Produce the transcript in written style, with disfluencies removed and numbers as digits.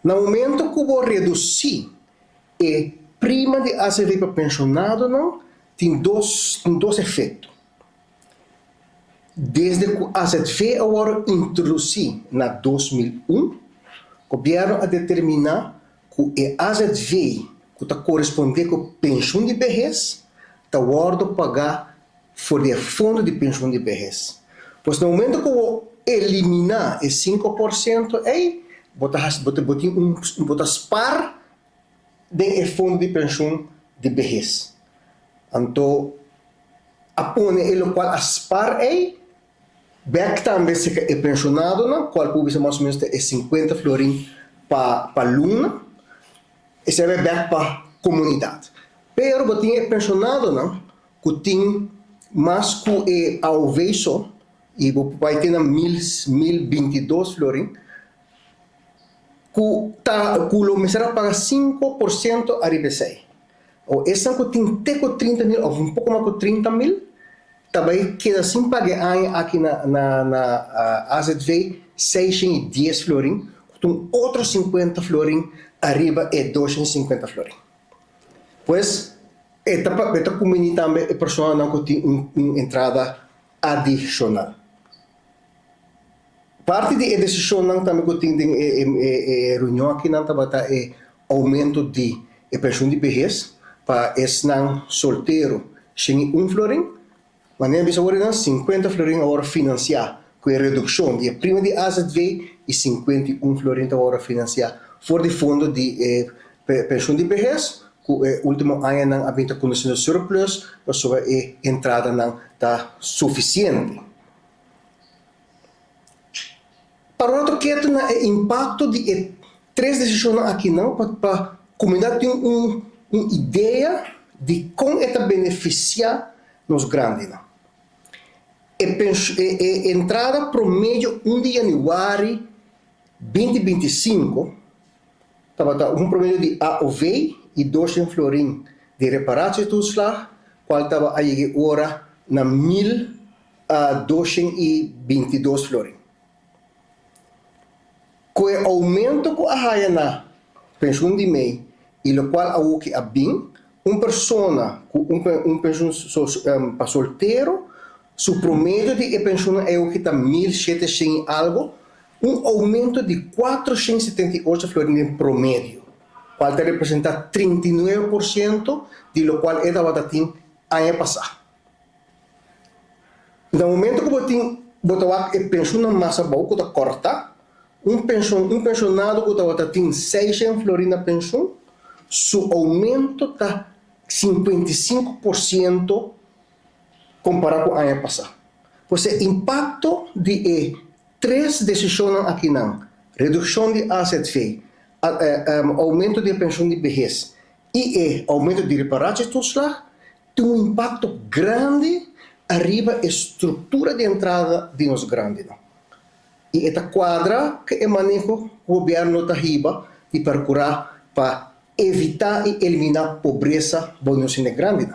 No momento que vou reduzir a prima de ACV para pensionado, não, tem dois efeitos. Desde que a ACV agora introduziu na 2001, o governo a determinar que a ACV que está correspondendo com a pensão de vejez está agora pagar for o fundo de pensão de vejez. Pois no momento que eu vou eliminar esse 5%, aí botar spar do fundo de pensão de vejez. Então, apone ele qual aspar aí, back também se é pensionado, não? Qual público mais ou menos é 50 florim para luna, e se é back para comunidade. Pero botinho é pensionado, não? Que tem mais que é ao vejo, e vai ter na 1022 florim, que o mesmo paga 5% a IPCA. Ou essa que tem até 30 mil, ou um pouco mais de 30 mil, também queda sem pagar aqui na AZV 610 florim, com outros 50 florim, arriba é 250 florim. Pois, esta comunidade também é pessoa não tem uma entrada adicional. Parte da decisão não também que tem reunião aqui não também é aumento de pensão de vejez para esse não solteiro sem florim, mas nem bisa agora 50 florim agora financiar com a redução de prima de AZV e 51 florim agora financiar for de fundo de pensão de vejez, que o último ano não havia conhecido surplus, ou sobre a entrada não está suficiente. Para o outro que é o impacto de três decisões aqui não para a comunidade ter uma ideia de como ela beneficia nos grandes. Não? A entrada promédio 1 de janeiro 2025 estava um promédio de AOV e 2 em florim de reparação de slag, qual estava aí agora na 1.222 florim. Com o aumento que a na pensão de MEI, e o qual o que bem, uma pessoa com pensão para solteiro, seu promédio de pensão é o que está 1.700 algo, um aumento de 478 florim em promédio, qual representa 39% de lo qual é da batatinha ano passado. No momento que você botar a pensão na massa boa, que está corta, um pensionado que tem 600 florim na pensão, seu aumento está 55% comparado com o ano passado. Pois o impacto de três decisões aqui não, redução de AZV, aumento de pensão de vejez e aumento de reparação de slag, tem um impacto grande arriba a estrutura de entrada de nos grandes. E esta quadra que é manejo o governo da riba de procurar para evitar e eliminar a pobreza nos grande.